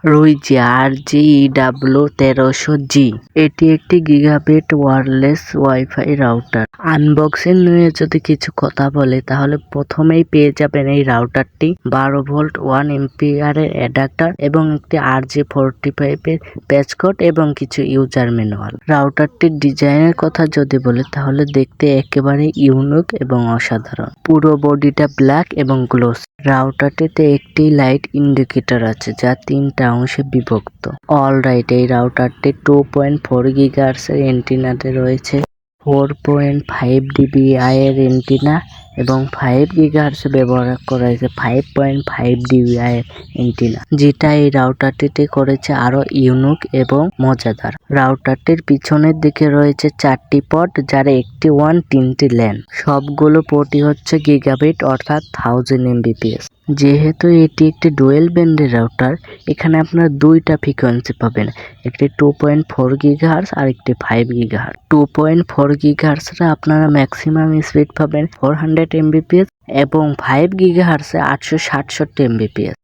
রয়েছে RJ1300G। এটি একটি gigabit wireless wifi router. Unboxing নিয়ে যদি কিছু কথা বলে তাহলে প্রথমেই পেয়ে যাবেন এই রাউটারটি 12 ভোল্ট 1 এম্পিয়ারের অ্যাডাপ্টার এবং একটি RJ45 এর প্যাচ কোড এবং কিছু ইউজার ম্যানুয়াল। রাউটারটির ডিজাইনের কথা যদি বলে তাহলে দেখতে একেবারে ইউনিক এবং অসাধারণ। পুরো বডিটা ব্ল্যাক এবং গ্লোস। রাউটারটিতে একটি লাইট ইন্ডিকেটর আছে যা 3টা অংশে বিভক্ত। অলরাইট, এই রাউটারটি 2.4 GHz এর এন্টিনাতে রয়েছে, 4.5 dBi এর এন্টিনা এবং 5 GHz ব্যবহার করা হয়েছে 5.5 dBi এর এন্টিনা, যেটা এই রাউটারটিতে করেছে আরো ইউনিক এবং মজাদার। রাউটারটির পিছনের দিকে রয়েছে 4টি পট, যার একটি 3টি ল্যান। সবগুলো পটই হচ্ছে গিগাবিট অর্থাৎ 1000 Mbps। যেহেতু এটি একটি ডুয়েল ব্যান্ডের রাউটার, এখানে আপনারা 2টা ফ্রিকোয়েন্সি পাবেন, একটি 2.4 GHz আর একটি 5 GHz। 2.4 GHz রে আপনারা ম্যাক্সিমাম স্পিড পাবেন 400 Mbps এবং 5 GHz এ 867 Mbps।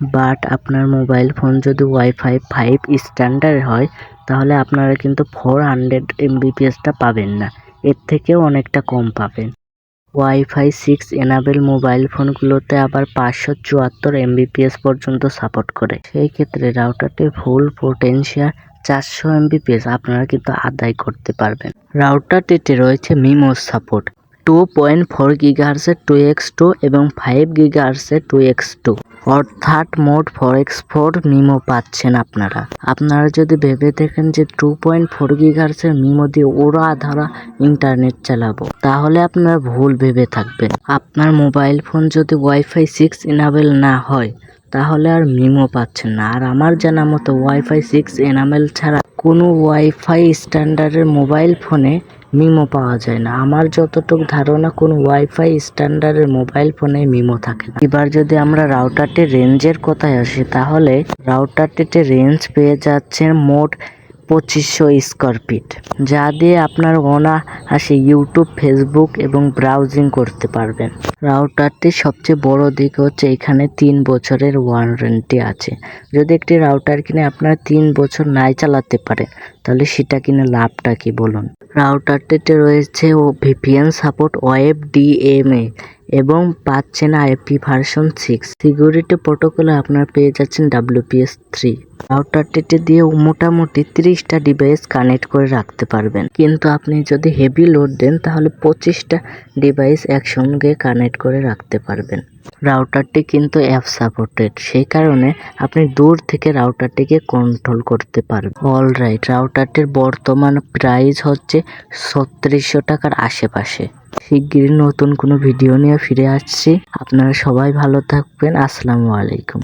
বাট আপনার মোবাইল ফোন যদি ওয়াইফাই 5 স্ট্যান্ডার্ড হয় তাহলে আপনারা কিন্তু 400 Mbps-টা পাবেন না, এর থেকেও অনেকটা কম পাবেন। ওয়াইফাই 6 এনাবেল মোবাইল ফোনগুলোতে আবার 574 Mbps পর্যন্ত সাপোর্ট করে। সেই ক্ষেত্রে রাউটারটির ফুল পোটেনশিয়াল 400 Mbps আপনারা কিন্তু আদায় করতে পারবেন। রাউটারটিতে রয়েছে মিমো সাপোর্ট 2.4 GHz এর 2x2 এবং 5 GHz এর 2x2, অর্থাৎ মোট 4x4 মিমো পাচ্ছেন আপনারা। আপনারা যদি ভেবে দেখেন যে 2.4 GHz এর মিমো দিয়ে ওরা ধারা ইন্টারনেট চালাবো, তাহলে আপনারা ভুল ভেবে থাকবেন। আপনার মোবাইল ফোন যদি ওয়াইফাই 6 এনাবেল না হয় তাহলে আর মিমো পাচ্ছেন না। আর আমার জানা মতো ওয়াইফাই 6 এনাবেল ছাড়া কোনো ওয়াইফাই স্ট্যান্ডার্ডের মোবাইল ফোনে মিমো পাওয়া যায় না। আমার যতটুকু ধারণা কোনো ওয়াইফাই স্ট্যান্ডার্ডের মোবাইল ফোনে মিমো থাকে না। এবার যদি আমরা রাউটারটির রেঞ্জের কথায় আসি তাহলে রাউটারটিতে রেঞ্জ পেয়ে যাচ্ছেন মোট 2500 স্কোয়ার ফিট, যা দিয়ে আপনার অনায়াসে ইউটিউব, ফেসবুক এবং ব্রাউজিং করতে পারবেন। রাউটারটির সবচেয়ে বড় দিক হচ্ছে এখানে 3 বছরের ওয়ারেন্টি আছে। যদি একটি রাউটার কিনে আপনারা 3 বছর নাই চালাতে পারেন তাহলে সেটা কিনে লাভটা কি বলুন। রাউটারটিতে রয়েছে VPN সাপোর্ট, OFDMA এবং পাচ্ছেন IP ভার্সন 6। সিকিউরিটি প্রোটোকলে আপনারা পেয়ে যাচ্ছেন WPS3। রাউটারটিতে দিয়ে মোটামুটি 30টা ডিভাইস কানেক্ট করে রাখতে পারবেন, কিন্তু আপনি যদি হেভি লোড দেন তাহলে 25টা ডিভাইস একসঙ্গে কানেক্ট করে রাখতে পারবেন। রাউটারটি কিন্তু অ্যাপ সাপোর্টেড, সেই কারণে আপনি দূর থেকে রাউটারটিকে কন্ট্রোল করতে পারবেন। অলরাইট, রাউটারটির বর্তমান প্রাইস হচ্ছে 3600 টাকার আশেপাশে। শিগগিরই নতুন কোনো ভিডিও নিয়ে ফিরে আসছি। আপনারা সবাই ভালো থাকবেন। আসসালামু আলাইকুম।